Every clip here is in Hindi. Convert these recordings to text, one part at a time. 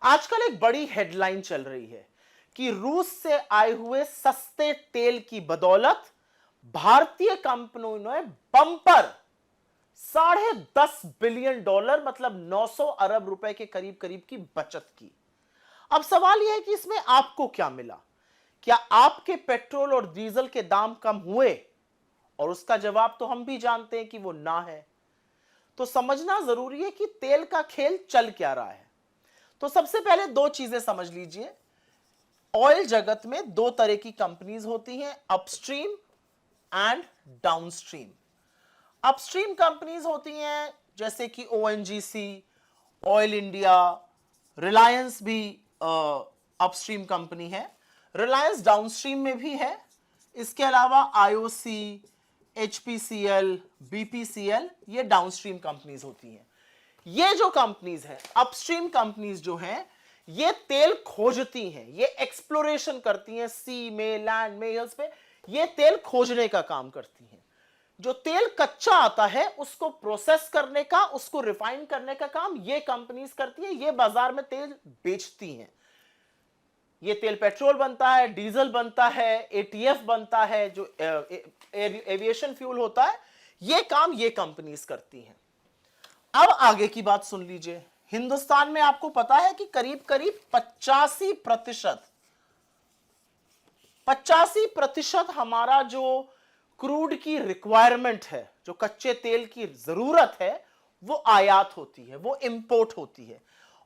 आजकल एक बड़ी हेडलाइन चल रही है कि रूस से आए हुए सस्ते तेल की बदौलत भारतीय कंपनियों ने बम्पर $10.5 बिलियन मतलब 900 अरब रुपए के करीब करीब की बचत की। अब सवाल यह है कि इसमें आपको क्या मिला? क्या आपके पेट्रोल और डीजल के दाम कम हुए? और उसका जवाब तो हम भी जानते हैं कि वो ना है। तो समझना जरूरी है कि तेल का खेल चल क्या रहा है। तो सबसे पहले दो चीजें समझ लीजिए। ऑयल जगत में दो तरह की कंपनीज होती हैं, upstream and downstream. Upstream companies होती हैं जैसे कि ओएनजीसी, ऑयल इंडिया, रिलायंस भी अपस्ट्रीम कंपनी है। रिलायंस डाउनस्ट्रीम में भी है। इसके अलावा आईओसी, एचपीसीएल, बीपीसीएल, ये डाउनस्ट्रीम कंपनीज होती हैं। ये जो कंपनीज हैं, अपस्ट्रीम कंपनीज जो हैं, ये तेल खोजती हैं, ये एक्सप्लोरेशन करती हैं, सी में, लैंड में, हिल्स पे ये तेल खोजने का काम करती हैं। जो तेल कच्चा आता है उसको प्रोसेस करने का, उसको रिफाइन करने का काम ये कंपनीज करती हैं। ये बाजार में तेल बेचती हैं। ये तेल पेट्रोल बनता है, डीजल बनता है, एटीएफ बनता है, जो एविएशन फ्यूल होता है, ये काम ये कंपनीज करती हैं। अब आगे की बात सुन लीजिए। हिंदुस्तान में आपको पता है कि करीब करीब 85% हमारा जो क्रूड की रिक्वायरमेंट है, जो कच्चे तेल की जरूरत है, वो आयात होती है, वो इंपोर्ट होती है।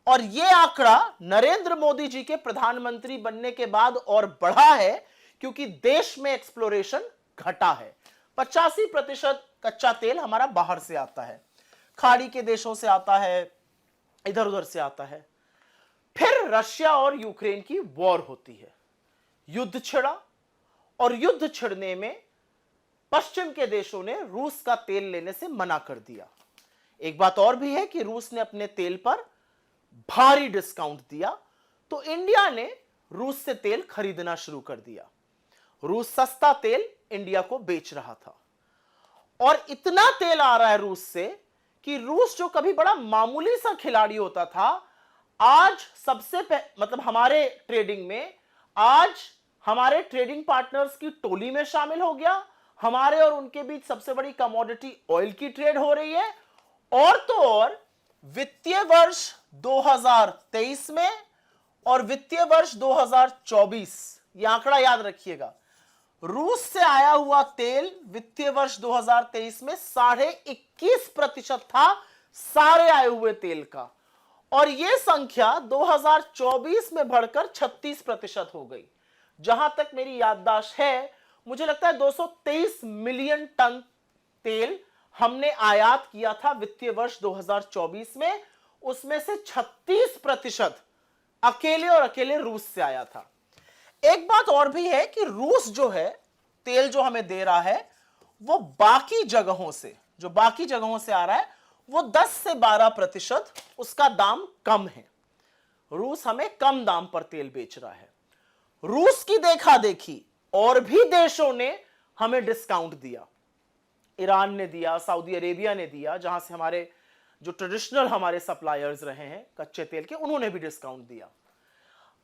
और यह आंकड़ा नरेंद्र मोदी जी के प्रधानमंत्री बनने के बाद और बढ़ा है, क्योंकि देश में एक्सप्लोरेशन घटा है। 85% कच्चा तेल हमारा बाहर से आता है, खाड़ी के देशों से आता है, इधर उधर से आता है। फिर रशिया और यूक्रेन की वॉर होती है, युद्ध छिड़ा, और युद्ध छिड़ने में पश्चिम के देशों ने रूस का तेल लेने से मना कर दिया। एक बात और भी है कि रूस ने अपने तेल पर भारी डिस्काउंट दिया, तो इंडिया ने रूस से तेल खरीदना शुरू कर दिया। रूस सस्ता तेल इंडिया को बेच रहा था, और इतना तेल आ रहा है रूस से कि रूस जो कभी बड़ा मामूली सा खिलाड़ी होता था, आज मतलब हमारे ट्रेडिंग में, आज हमारे ट्रेडिंग पार्टनर्स की टोली में शामिल हो गया। हमारे और उनके बीच सबसे बड़ी कमोडिटी ऑयल की ट्रेड हो रही है। और तो और वित्तीय वर्ष 2023 में और वित्तीय वर्ष 2024, यह आंकड़ा याद रखिएगा, रूस से आया हुआ तेल वित्तीय वर्ष 2023 में 21.5% था सारे आए हुए तेल का, और यह संख्या 2024 में बढ़कर 36% हो गई। जहां तक मेरी याददाश्त है, मुझे लगता है 223 मिलियन टन तेल हमने आयात किया था वित्तीय वर्ष 2024 में, उसमें से 36% अकेले और अकेले रूस से आया था। एक बात और भी है कि रूस जो है तेल जो हमें दे रहा है, वो बाकी जगहों से आ रहा है, वो 10 से 12% उसका दाम कम है। रूस हमें कम दाम पर तेल बेच रहा है। रूस की देखा देखी और भी देशों ने हमें डिस्काउंट दिया। ईरान ने दिया, सऊदी अरेबिया ने दिया, जहां से हमारे जो ट्रेडिशनल हमारे सप्लायर्स रहे हैं कच्चे तेल के, उन्होंने भी डिस्काउंट दिया।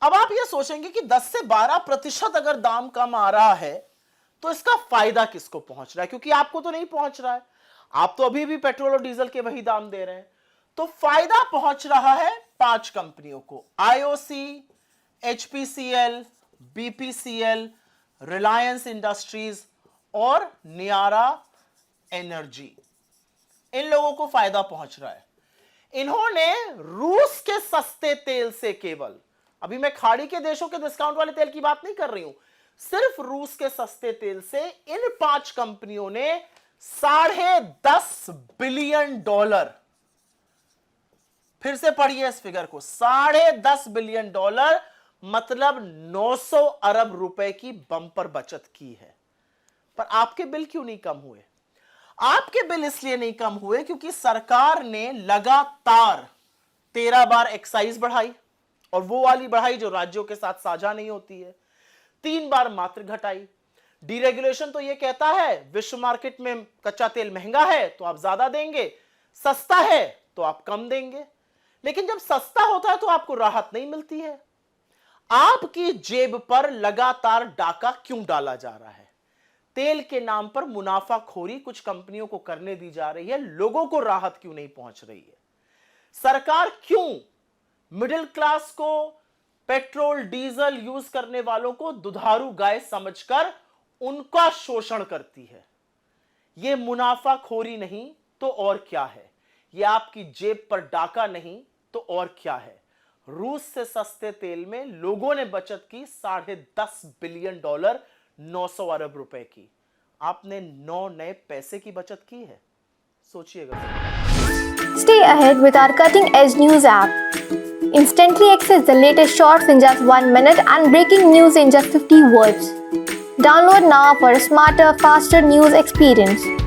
अब आप ये सोचेंगे कि 10 से 12% अगर दाम कम आ रहा है तो इसका फायदा किसको पहुंच रहा है? क्योंकि आपको तो नहीं पहुंच रहा है, आप तो अभी भी पेट्रोल और डीजल के वही दाम दे रहे हैं। तो फायदा पहुंच रहा है 5 कंपनियों को, IOC, HPCL, BPCL, Reliance industries और नियारा एनर्जी। इन लोगों को फायदा पहुंच रहा है। इन्होंने रूस के सस्ते तेल से केवल, अभी मैं खाड़ी के देशों के डिस्काउंट वाले तेल की बात नहीं कर रही हूं, सिर्फ रूस के सस्ते तेल से इन 5 कंपनियों ने $10.5 बिलियन, फिर से पढ़िए इस फिगर को, $10.5 बिलियन मतलब 900 अरब रुपए की बंपर बचत की है। पर आपके बिल क्यों नहीं कम हुए? आपके बिल इसलिए नहीं कम हुए क्योंकि सरकार ने लगातार 13 बार एक्साइज बढ़ाई, और वो वाली बढ़ाई जो राज्यों के साथ साझा नहीं होती है। 3 बार मात्र घटाई। डीरेगुलेशन तो ये कहता है विश्व मार्केट में कच्चा तेल महंगा है तो आप ज्यादा देंगे, सस्ता है तो आप कम देंगे। लेकिन जब सस्ता होता है तो आपको राहत नहीं मिलती है। आपकी जेब पर लगातार डाका क्यों डाला जा रहा है? तेल के नाम पर मुनाफाखोरी कुछ कंपनियों को करने दी जा रही है, लोगों को राहत क्यों नहीं पहुंच रही है? सरकार क्यों मिडिल क्लास को, पेट्रोल डीजल यूज करने वालों को दुधारू गाय समझकर उनका शोषण करती है? यह मुनाफाखोरी नहीं तो और क्या है? यह आपकी जेब पर डाका नहीं तो और क्या है? रूस से सस्ते तेल में लोगों ने बचत की $10.5 बिलियन, 900 अरब रुपए की। आपने 9 नए पैसे की बचत की है? सोचिएगा। Stay ahead with our cutting-edge news app. Instantly access the latest shorts in just 1 minute and breaking news in just 50 words. Download now for a smarter, faster news experience.